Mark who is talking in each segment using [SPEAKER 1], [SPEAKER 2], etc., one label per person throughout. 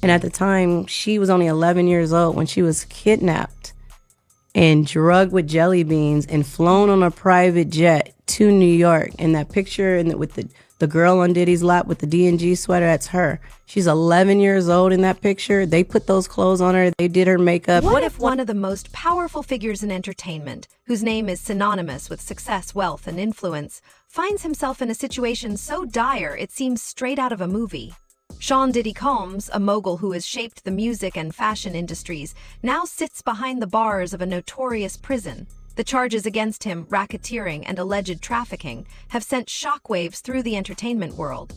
[SPEAKER 1] And at the time, she was only 11 years old when she was kidnapped and drugged with jelly beans and flown on a private jet to New York. And that picture with the girl on Diddy's lap with the D&G sweater, that's her. She's 11 years old in that picture. They put those clothes on her. They did her makeup.
[SPEAKER 2] What if one of the most powerful figures in entertainment, whose name is synonymous with success, wealth, and influence, finds himself in a situation so dire it seems straight out of a movie? Sean Diddy Combs, a mogul who has shaped the music and fashion industries, now sits behind the bars of a notorious prison. The charges against him, racketeering and alleged trafficking, have sent shockwaves through the entertainment world.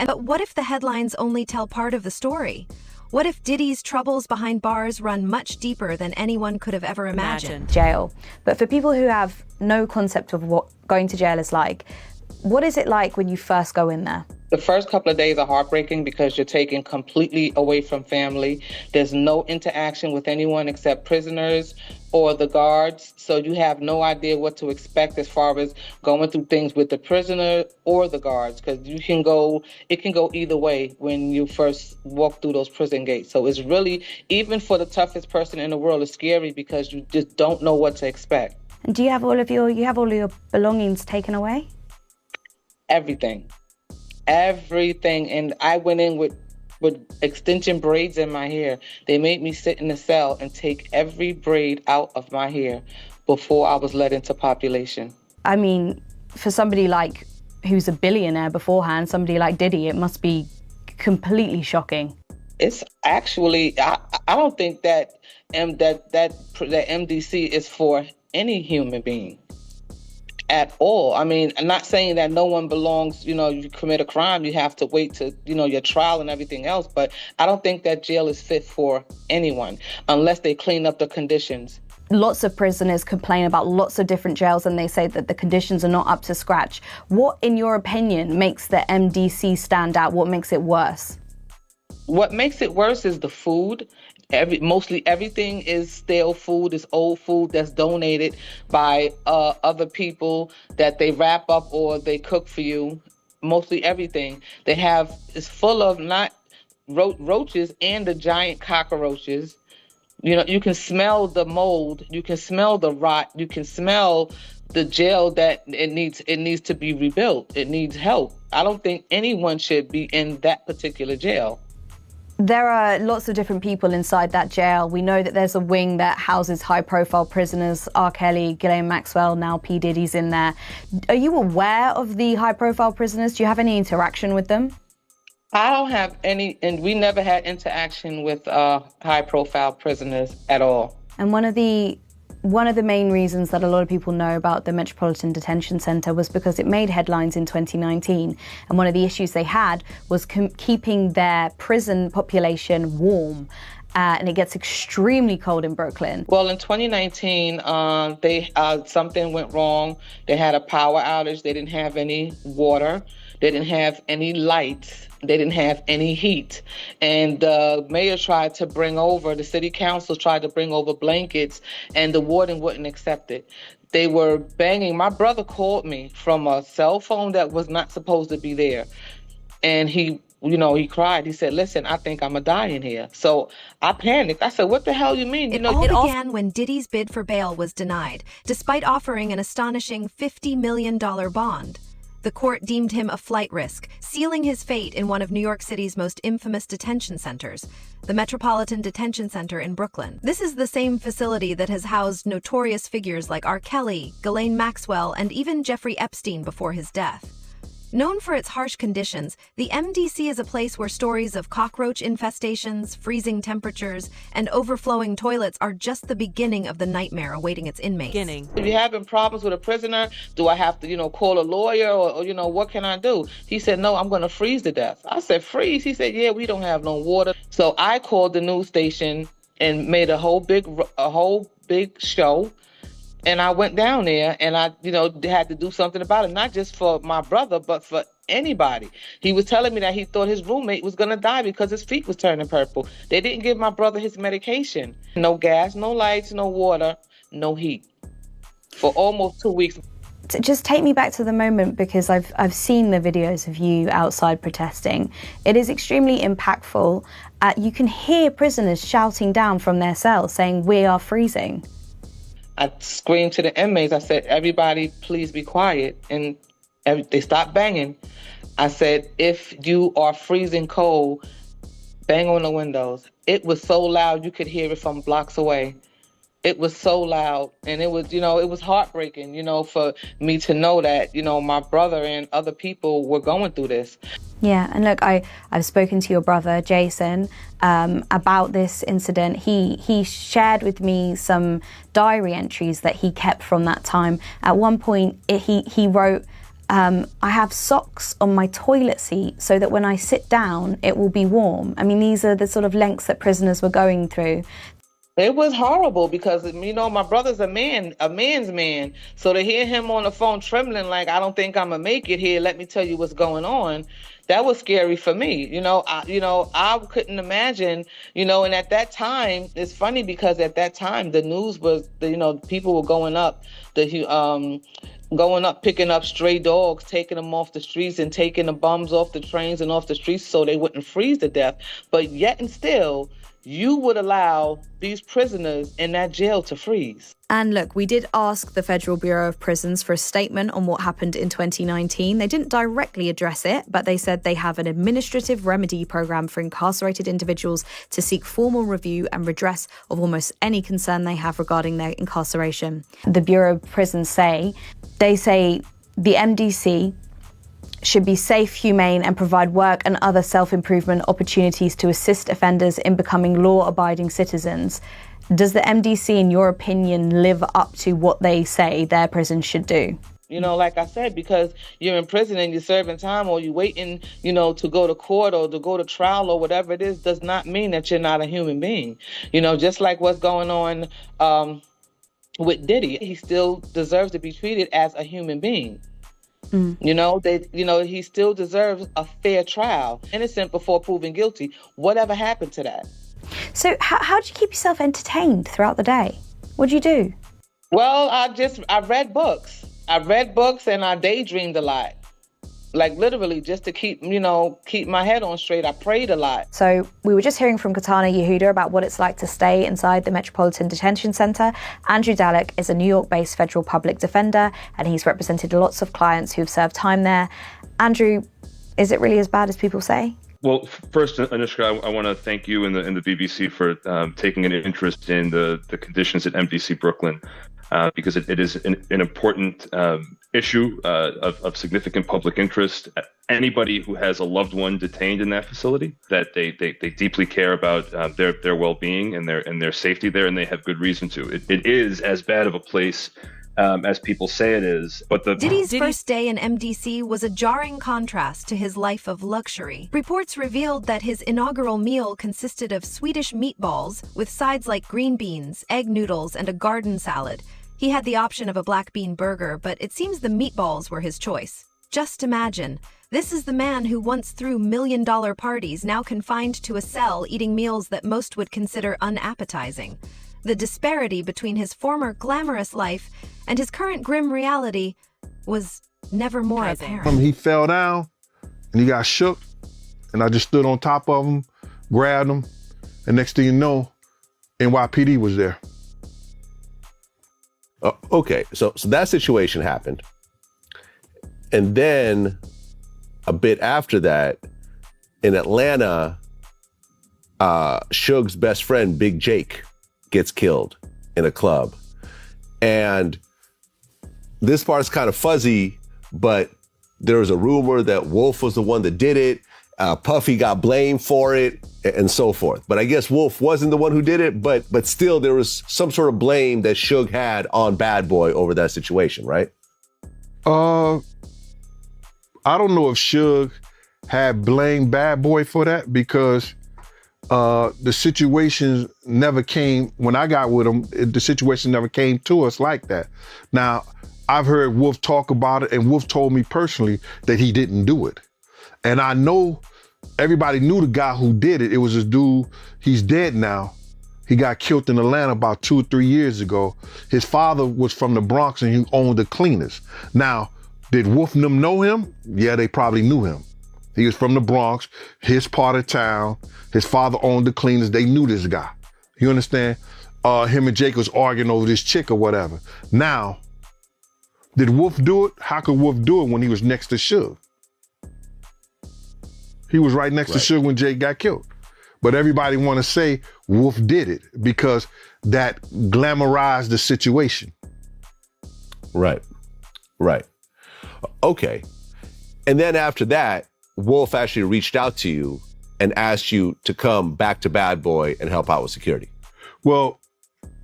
[SPEAKER 2] But what if the headlines only tell part of the story? What if Diddy's troubles behind bars run much deeper than anyone could have ever imagined?
[SPEAKER 3] Jail. But for people who have no concept of what going to jail is like, what is it like when you first go in there?
[SPEAKER 4] The first couple of days are heartbreaking because you're taken completely away from family. There's no interaction with anyone except prisoners or the guards. So you have no idea what to expect as far as going through things with the prisoner or the guards, because it can go either way when you first walk through those prison gates. So it's really, even for the toughest person in the world, it's scary because you just don't know what to expect.
[SPEAKER 3] And do you have all of your belongings taken away?
[SPEAKER 4] Everything. And I went in with extension braids in my hair. They made me sit in the cell and take every braid out of my hair before I was let into population.
[SPEAKER 3] I mean, for somebody like who's a billionaire beforehand, somebody like Diddy, it must be completely shocking.
[SPEAKER 4] It's actually, I don't think that MDC is for any human being at all. I mean, I'm not saying that no one belongs, you commit a crime, you have to wait to, your trial and everything else, but I don't think that jail is fit for anyone unless they clean up the conditions.
[SPEAKER 3] Lots of prisoners complain about lots of different jails and they say that the conditions are not up to scratch. What, in your opinion, makes the MDC stand out? What makes it worse?
[SPEAKER 4] What makes it worse is the food. Mostly everything is stale food, is old food that's donated by other people that they wrap up or they cook for you. Mostly everything they have is full of not roaches and the giant cockroaches. You can smell the mold, you can smell the rot, you can smell the jail that it needs to be rebuilt. It needs help. I don't think anyone should be in that particular jail.
[SPEAKER 3] There are lots of different people inside that jail. We know that there's a wing that houses high-profile prisoners. R. Kelly, Ghislaine Maxwell, now P. Diddy's in there. Are you aware of the high-profile prisoners? Do you have any interaction with them?
[SPEAKER 4] I don't have any, and we never had interaction with high-profile prisoners at all.
[SPEAKER 3] And one of the main reasons that a lot of people know about the Metropolitan Detention Center was because it made headlines in 2019. And one of the issues they had was keeping their prison population warm. And it gets extremely cold in Brooklyn.
[SPEAKER 4] Well, in 2019, something went wrong. They had a power outage. They didn't have any water. They didn't have any lights. They didn't have any heat. And the mayor the city council tried to bring over blankets, and the warden wouldn't accept it. They were banging. My brother called me from a cell phone that was not supposed to be there. And he cried. He said, "Listen, I think I'm going to die in here." So I panicked. I said, "What the hell you mean?"
[SPEAKER 2] It all began when Diddy's bid for bail was denied, despite offering an astonishing $50 million bond. The court deemed him a flight risk, sealing his fate in one of New York City's most infamous detention centers, the Metropolitan Detention Center in Brooklyn. This is the same facility that has housed notorious figures like R. Kelly, Ghislaine Maxwell, and even Jeffrey Epstein before his death. Known for its harsh conditions, the MDC is a place where stories of cockroach infestations, freezing temperatures, and overflowing toilets are just the beginning of the nightmare awaiting its inmates.
[SPEAKER 4] If you're having problems with a prisoner, do I have to, call a lawyer or what can I do? He said, "No, I'm going to freeze to death." I said, "Freeze?" He said, "Yeah, we don't have no water." So I called the news station and made a whole big show. And I went down there and I, had to do something about it, not just for my brother, but for anybody. He was telling me that he thought his roommate was going to die because his feet was turning purple. They didn't give my brother his medication. No gas, no lights, no water, no heat for almost 2 weeks.
[SPEAKER 3] just take me back to the moment, because I've seen the videos of you outside protesting. It is extremely impactful. You can hear prisoners shouting down from their cells saying, "We are freezing."
[SPEAKER 4] I screamed to the inmates. I said, "Everybody, please be quiet." And they stopped banging. I said, "If you are freezing cold, bang on the windows." It was so loud you could hear it from blocks away. It was so loud, and it was, it was heartbreaking, for me to know that, my brother and other people were going through this.
[SPEAKER 3] Yeah, and look, I've spoken to your brother, Jason, about this incident. He shared with me some diary entries that he kept from that time. At one point, he wrote, "I have socks on my toilet seat so that when I sit down, it will be warm." I mean, these are the sort of lengths that prisoners were going through.
[SPEAKER 4] It was horrible because, my brother's a man's man. So to hear him on the phone trembling like, "I don't think I'm going to make it here. Let me tell you what's going on." That was scary for me. I couldn't imagine, and at that time, it's funny because at that time, the news was, people were going up, picking up stray dogs, taking them off the streets and taking the bums off the trains and off the streets so they wouldn't freeze to death. But yet and still, you would allow these prisoners in that jail to freeze.
[SPEAKER 2] And look, we did ask the Federal Bureau of Prisons for a statement on what happened in 2019. They didn't directly address it, but they said they have an administrative remedy program for incarcerated individuals to seek formal review and redress of almost any concern they have regarding their incarceration.
[SPEAKER 3] The Bureau of Prisons say the MDC should be safe, humane, and provide work and other self-improvement opportunities to assist offenders in becoming law-abiding citizens. Does the MDC, in your opinion, live up to what they say their prison should do?
[SPEAKER 4] Like I said, because you're in prison and you're serving time or you're waiting, to go to court or to go to trial or whatever it is, does not mean that you're not a human being. Just like what's going on with Diddy, he still deserves to be treated as a human being. He still deserves a fair trial. Innocent before proven guilty. Whatever happened to that?
[SPEAKER 3] So how do you keep yourself entertained throughout the day? What do you do?
[SPEAKER 4] Well, I read books. And I daydreamed a lot. Like literally just to keep my head on straight. I prayed a lot.
[SPEAKER 3] So we were just hearing from Katana Yehuda about what it's like to stay inside the Metropolitan Detention Center. Andrew Dalek is a New York-based federal public defender, and he's represented lots of clients who've served time there. Andrew, is it really as bad as people say?
[SPEAKER 5] Well, first, Anushka, I want to thank you and the BBC for taking an interest in the conditions at MDC Brooklyn, because it is an important issue of significant public interest. Anybody who has a loved one detained in that facility, that they deeply care about their well-being and their safety there, and they have good reason to. It is as bad of a place as people say it is. But
[SPEAKER 2] Diddy's first day in MDC was a jarring contrast to his life of luxury. Reports revealed that his inaugural meal consisted of Swedish meatballs with sides like green beans, egg noodles, and a garden salad. He had the option of a black bean burger, but it seems the meatballs were his choice. Just imagine, this is the man who once threw million-dollar parties, now confined to a cell eating meals that most would consider unappetizing. The disparity between his former glamorous life and his current grim reality was never more apparent.
[SPEAKER 6] He fell down and he got shook, and I just stood on top of him, grabbed him, and next thing you know, NYPD was there.
[SPEAKER 7] Okay, so that situation happened. And then a bit after that, in Atlanta, Suge's best friend, Big Jake, gets killed in a club. And this part's kind of fuzzy, but there was a rumor that Wolf was the one that did it. Puffy got blamed for it, and so forth. But I guess Wolf wasn't the one who did it, but still there was some sort of blame that Suge had on Bad Boy over that situation, right?
[SPEAKER 6] I don't know if Suge had blamed Bad Boy for that, because the situation never came, when I got with him, the situation never came to us like that. Now, I've heard Wolf talk about it, and Wolf told me personally that he didn't do it. And I know everybody knew the guy who did it. It was this dude, he's dead now. He got killed in Atlanta about 2 or 3 years ago. His father was from the Bronx and he owned the cleaners. Now, did Wolf and them know him? Yeah, they probably knew him. He was from the Bronx, his part of town. His father owned the cleaners. They knew this guy. You understand? Him and Jake was arguing over this chick or whatever. Now, did Wolf do it? How could Wolf do it when he was next to Suge? He was right next to Suge when Jake got killed. But everybody want to say Wolf did it because that glamorized the situation.
[SPEAKER 7] Right. Okay. And then after that, Wolf actually reached out to you and asked you to come back to Bad Boy and help out with security.
[SPEAKER 6] Well,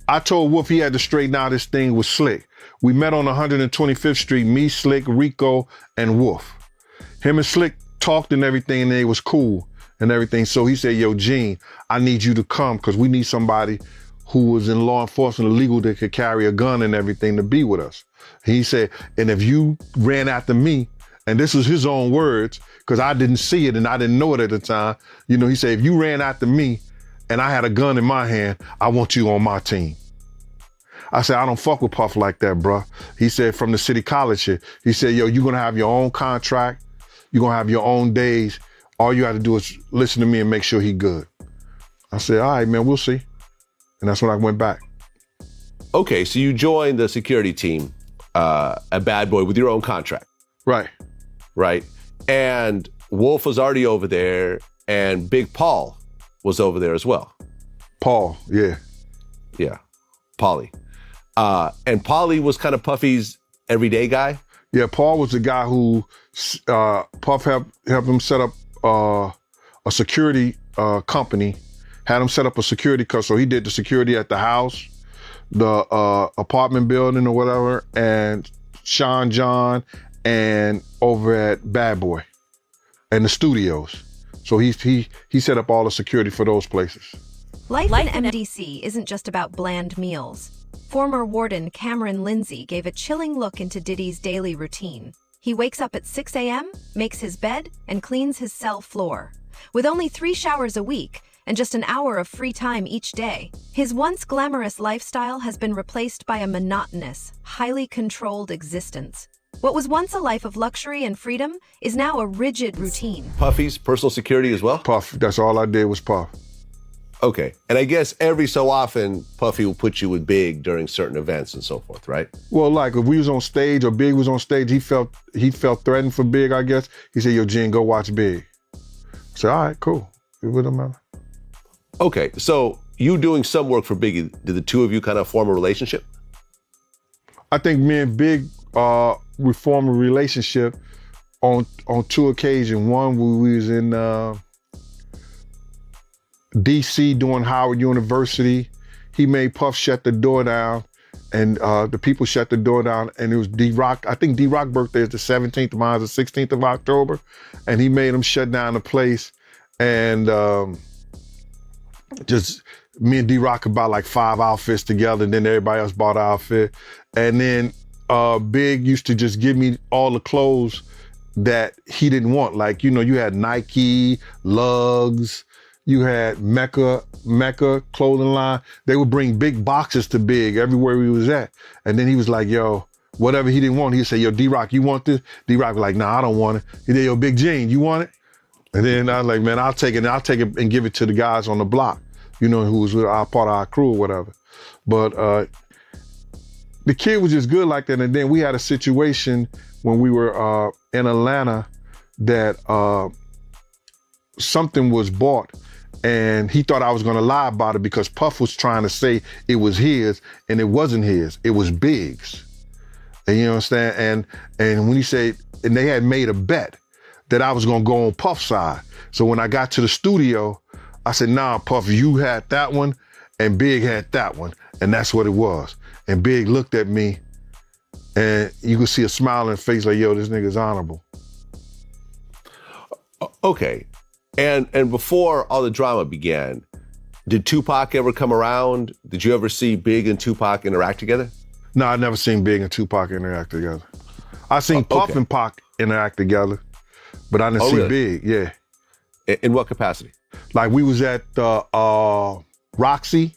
[SPEAKER 6] I told Wolf he had to straighten out his thing with Slick. We met on 125th Street, me, Slick, Rico, and Wolf. Him and Slick talked and everything, and it was cool and everything. So he said, yo, Gene, I need you to come because we need somebody who was in law enforcement or legal that could carry a gun and everything to be with us. He said, and if you ran after me, and this was his own words, because I didn't see it and I didn't know it at the time. You know, he said, if you ran after me and I had a gun in my hand, I want you on my team. I said, I don't fuck with Puff like that, bro. He said, from the city college shit. He said, yo, you're going to have your own contract. You're going to have your own days. All you got to do is listen to me and make sure he good. I said, all right, man, we'll see. And that's when I went back.
[SPEAKER 7] Okay, so you joined the security team at Bad Boy with your own contract.
[SPEAKER 6] Right.
[SPEAKER 7] And Wolf was already over there, and Big Paul was over there as well.
[SPEAKER 6] Paul, yeah.
[SPEAKER 7] Yeah, Paulie. And Paulie was kind of Puffy's everyday guy?
[SPEAKER 6] Yeah, Paul was the guy who Puff helped him set up a security company, had him set up a security company. So he did the security at the house, the apartment building or whatever, and Sean John, and over at Bad Boy and the studios. So he set up all the security for those places.
[SPEAKER 2] Life in MDC isn't just about bland meals. Former warden Cameron Lindsay gave a chilling look into Diddy's daily routine. He wakes up at 6 a.m., makes his bed, and cleans his cell floor. With only 3 showers a week and just an hour of free time each day, his once glamorous lifestyle has been replaced by a monotonous, highly controlled existence. What was once a life of luxury and freedom is now a rigid routine.
[SPEAKER 7] Puffy's personal security as well?
[SPEAKER 6] Puff, that's all I did was Puff.
[SPEAKER 7] Okay, and I guess every so often, Puffy will put you with Big during certain events and so forth, right?
[SPEAKER 6] Well, like if we was on stage or Big was on stage, he felt threatened for Big, I guess. He said, yo, Gene, go watch Big. I said, all right, cool. It wouldn't matter.
[SPEAKER 7] Okay, so you doing some work for Biggie, did the two of you kind of form a relationship?
[SPEAKER 6] I think me and Big, we formed a relationship on 2 occasions. One, when we was in DC doing Howard University. He made Puff shut the door down, and the people shut the door down, and it was D-Rock. I think D-Rock birthday is the 17th, mine is the 16th of October, and he made him shut down the place, and just me and D-Rock bought like 5 outfits together, and then everybody else bought an outfit. And then Big used to just give me all the clothes that he didn't want. Like, you know, you had Nike, Lugs, you had Mecca clothing line. They would bring big boxes to Big everywhere he was at. And then he was like, yo, whatever he didn't want, he'd say, yo, D-Rock, you want this? D-Rock was like, nah, I don't want it. He said, yo, Big Gene, you want it? And then I was like, man, I'll take it and give it to the guys on the block, you know, who was part of our crew or whatever. But the kid was just good like that. And then we had a situation when we were in Atlanta that something was bought, and he thought I was gonna lie about it because Puff was trying to say it was his, and it wasn't his, it was Big's. And you understand? And when he said, and they had made a bet that I was gonna go on Puff's side. So when I got to the studio, I said, nah, Puff, you had that one, and Big had that one, and that's what it was. And Big looked at me, and you could see a smile on his face like, yo, this nigga's honorable.
[SPEAKER 7] Okay. And before all the drama began, did Tupac ever come around? Did you ever see Big and Tupac interact together?
[SPEAKER 6] No, I never seen Big and Tupac interact together. I seen Puff and Pac interact together, but I didn't see
[SPEAKER 7] really?
[SPEAKER 6] Big, yeah.
[SPEAKER 7] In what capacity?
[SPEAKER 6] Like we was at Roxy,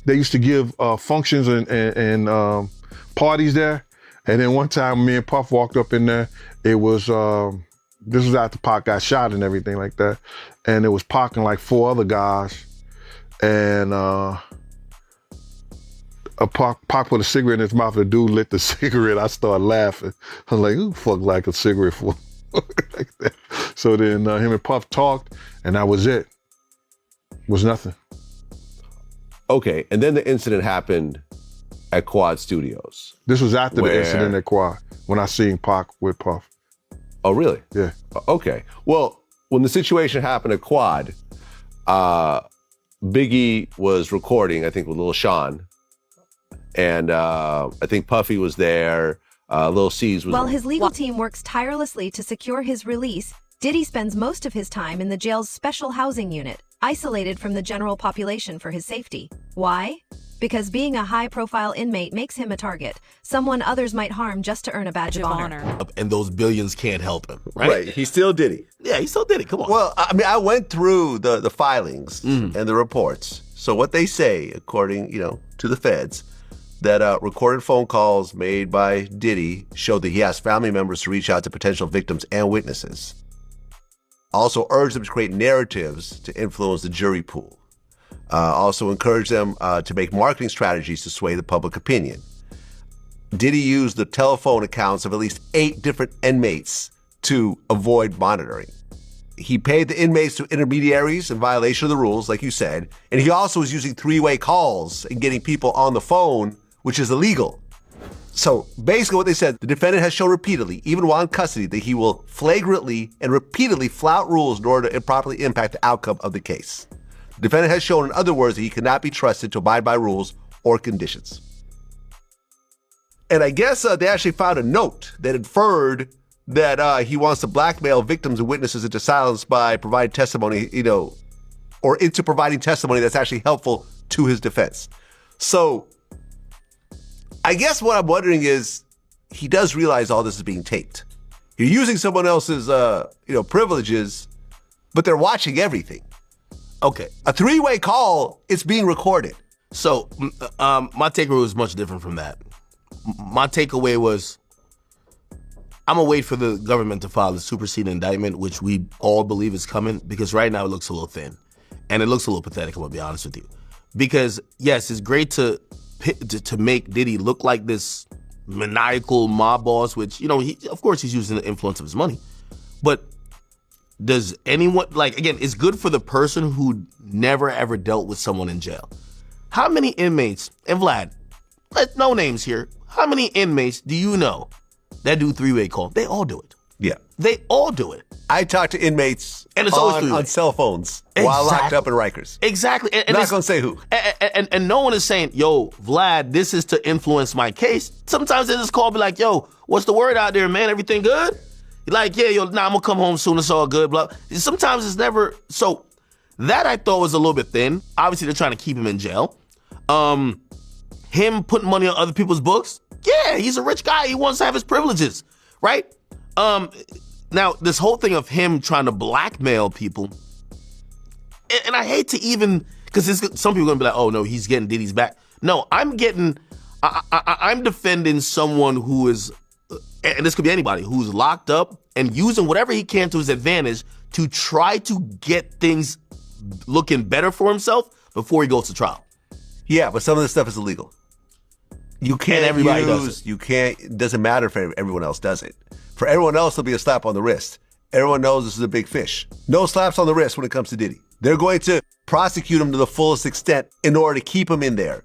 [SPEAKER 6] they used to give functions and parties there. And then one time me and Puff walked up in there. It was, this was after Pac got shot and everything like that. And it was Pac and like 4 other guys. And Pac put a cigarette in his mouth. The dude lit the cigarette. I started laughing. I was like, who the fuck like a cigarette for? Like that. So then him and Puff talked, and that was it. Was nothing.
[SPEAKER 7] Okay, and then the incident happened at Quad Studios.
[SPEAKER 6] This was after the incident at Quad, when I seen Pac with Puff.
[SPEAKER 7] Oh, really?
[SPEAKER 6] Yeah.
[SPEAKER 7] Okay. Well, when the situation happened at Quad, Biggie was recording, I think, with Lil Sean. And I think Puffy was there. Lil C's was
[SPEAKER 2] While his legal team works tirelessly to secure his release, Diddy spends most of his time in the jail's special housing unit, isolated from the general population for his safety. Why? Because being a high-profile inmate makes him a target, someone others might harm just to earn a badge of honor.
[SPEAKER 8] And those billions can't help him, right?
[SPEAKER 7] Right. He still did it.
[SPEAKER 8] Yeah, he still did it. Come on.
[SPEAKER 7] Well, I mean, I went through the filings and the reports. So what they say, according, to the feds, that recorded phone calls made by Diddy showed that he asked family members to reach out to potential victims and witnesses. Also urged them to create narratives to influence the jury pool. Also encouraged them to make marketing strategies to sway the public opinion. Diddy used the telephone accounts of at least 8 different inmates to avoid monitoring. He paid the inmates to intermediaries in violation of the rules, like you said, and he also was using 3-way calls and getting people on the phone, which is illegal. So basically what they said, the defendant has shown repeatedly, even while in custody, that he will flagrantly and repeatedly flout rules in order to improperly impact the outcome of the case. The defendant has shown, in other words, that he cannot be trusted to abide by rules or conditions. And I guess they actually found a note that inferred that he wants to blackmail victims and witnesses into silence by providing testimony, or into providing testimony that's actually helpful to his defense. So I guess what I'm wondering is, he does realize all this is being taped. You're using someone else's, privileges, but they're watching everything.
[SPEAKER 8] Okay.
[SPEAKER 7] A 3-way call, it's being recorded.
[SPEAKER 8] So my takeaway was much different from that. My takeaway was, I'm going to wait for the government to file the superseding indictment, which we all believe is coming, because right now it looks a little thin. And it looks a little pathetic, I'm going to be honest with you. Because, yes, it's great to make Diddy look like this maniacal mob boss, which, of course he's using the influence of his money. But does anyone, again, it's good for the person who never ever dealt with someone in jail. How many inmates, and Vlad, no names here, how many inmates do you know that do 3-way call? They all do it.
[SPEAKER 7] Yeah.
[SPEAKER 8] They all do it.
[SPEAKER 7] I talk to inmates
[SPEAKER 8] and it's
[SPEAKER 7] on cell phones while locked up in Rikers.
[SPEAKER 8] Exactly.
[SPEAKER 7] And not going to say who.
[SPEAKER 8] And no one is saying, yo, Vlad, this is to influence my case. Sometimes they just call me like, yo, what's the word out there, man? Everything good? Like, yeah, I'm going to come home soon. It's all good. Blah. Sometimes it's never. So that I thought was a little bit thin. Obviously, they're trying to keep him in jail. Him putting money on other people's books. Yeah, he's a rich guy. He wants to have his privileges, right? Now, this whole thing of him trying to blackmail people, and I hate to even, because some people are going to be like, oh, no, he's getting Diddy's back. No, I'm defending someone who is, and this could be anybody, who's locked up and using whatever he can to his advantage to try to get things looking better for himself before he goes to trial.
[SPEAKER 7] Yeah, but some of this stuff is illegal. You can't
[SPEAKER 8] everybody does it.
[SPEAKER 7] You can't, it doesn't matter if everyone else does it. For everyone else, there'll be a slap on the wrist. Everyone knows this is a big fish. No slaps on the wrist when it comes to Diddy. They're going to prosecute him to the fullest extent in order to keep him in there.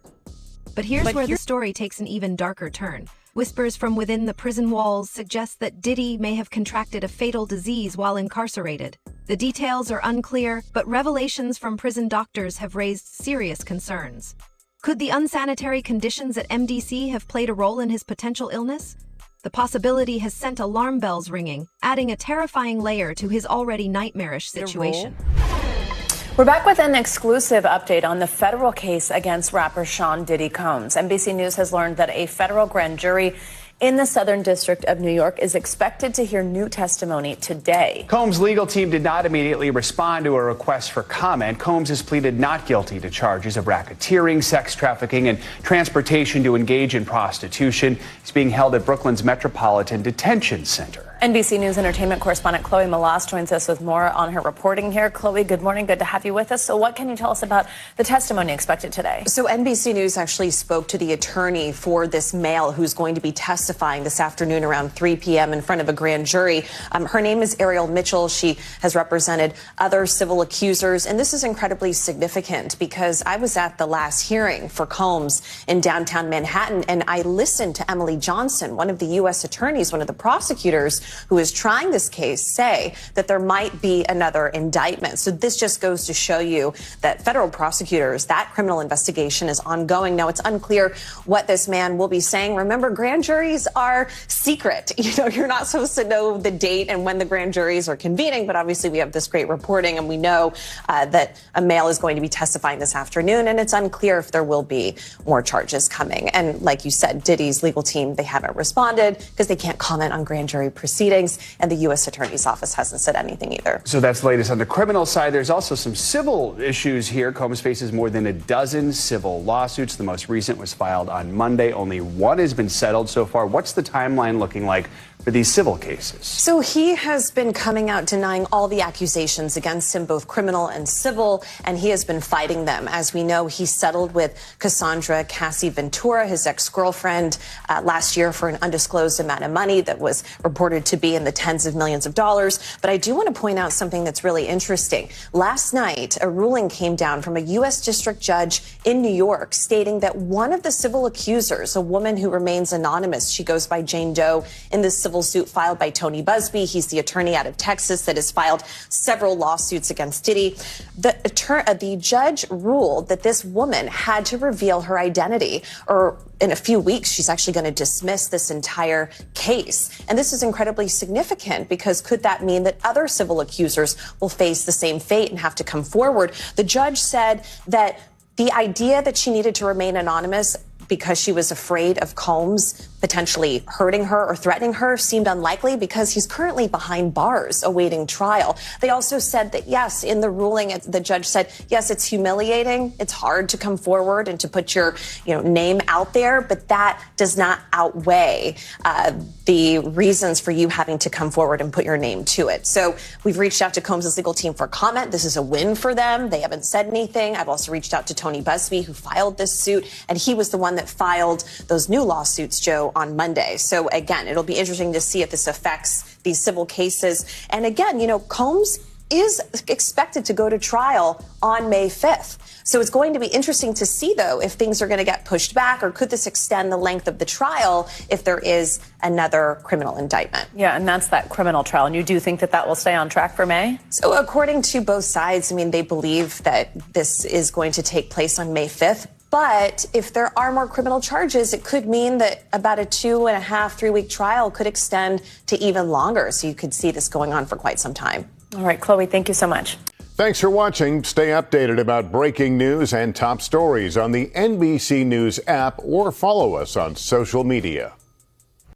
[SPEAKER 2] But here's where the story takes an even darker turn. Whispers from within the prison walls suggest that Diddy may have contracted a fatal disease while incarcerated. The details are unclear, but revelations from prison doctors have raised serious concerns. Could the unsanitary conditions at MDC have played a role in his potential illness? The possibility has sent alarm bells ringing, adding a terrifying layer to his already nightmarish situation.
[SPEAKER 9] We're back with an exclusive update on the federal case against rapper Sean Diddy Combs. NBC News has learned that a federal grand jury in the Southern District of New York is expected to hear new testimony today.
[SPEAKER 10] Combs' legal team did not immediately respond to a request for comment. Combs has pleaded not guilty to charges of racketeering, sex trafficking, and transportation to engage in prostitution. He's being held at Brooklyn's Metropolitan Detention Center.
[SPEAKER 9] NBC News entertainment correspondent Chloe Malas joins us with more on her reporting here. Chloe, good morning. Good to have you with us. So what can you tell us about the testimony expected today?
[SPEAKER 11] So NBC News actually spoke to the attorney for this male who's going to be testifying this afternoon around 3 p.m. in front of a grand jury. Her name is Ariel Mitchell. She has represented other civil accusers. And this is incredibly significant because I was at the last hearing for Combs in downtown Manhattan, and I listened to Emily Johnson, one of the U.S. attorneys, one of the prosecutors who is trying this case, say that there might be another indictment. So this just goes to show you that federal prosecutors, that criminal investigation is ongoing. Now, it's unclear what this man will be saying. Remember, grand juries are secret. You know, you're not supposed to know the date and when the grand juries are convening, but obviously we have this great reporting, and we know that a male is going to be testifying this afternoon, and it's unclear if there will be more charges coming. And like you said, Diddy's legal team, they haven't responded because they can't comment on grand jury proceedings, and the U.S. Attorney's Office hasn't said anything either.
[SPEAKER 10] So that's the latest on the criminal side. There's also some civil issues here. Combs faces more than a dozen civil lawsuits. The most recent was filed on Monday. Only one has been settled so far. What's the timeline looking like for these civil cases?
[SPEAKER 11] So he has been coming out denying all the accusations against him, both criminal and civil, and he has been fighting them. As we know, he settled with Cassandra Cassie Ventura, his ex-girlfriend, last year for an undisclosed amount of money that was reported to be in the tens of millions of dollars. But I do want to point out something that's really interesting. Last night, a ruling came down from a U.S. district judge in New York stating that one of the civil accusers, a woman who remains anonymous, she goes by Jane Doe, in this civil suit filed by Tony Busby. He's the attorney out of Texas that has filed several lawsuits against Diddy. The judge ruled that this woman had to reveal her identity, or in a few weeks, she's actually going to dismiss this entire case. And this is incredibly significant because could that mean that other civil accusers will face the same fate and have to come forward? The judge said that the idea that she needed to remain anonymous because she was afraid of Combs potentially hurting her or threatening her seemed unlikely because he's currently behind bars awaiting trial. They also said that, yes, in the ruling, the judge said, yes, it's humiliating. It's hard to come forward and to put your name out there, but that does not outweigh the reasons for you having to come forward and put your name to it. So we've reached out to Combs' legal team for comment. This is a win for them. They haven't said anything. I've also reached out to Tony Busby, who filed this suit, and he was the one that filed those new lawsuits, Joe, on Monday. So again, it'll be interesting to see if this affects these civil cases. And again, Combs is expected to go to trial on May 5th. So it's going to be interesting to see, though, if things are going to get pushed back, or could this extend the length of the trial if there is another criminal indictment?
[SPEAKER 9] Yeah, and that's that criminal trial. And you do think that will stay on track for May?
[SPEAKER 11] So according to both sides, they believe that this is going to take place on May 5th. But if there are more criminal charges, it could mean that about a 2.5, 3 week trial could extend to even longer. So you could see this going on for quite some time.
[SPEAKER 9] All right, Chloe, thank you so much.
[SPEAKER 12] Thanks for watching. Stay updated about breaking news and top stories on the NBC News app, or follow us on social media.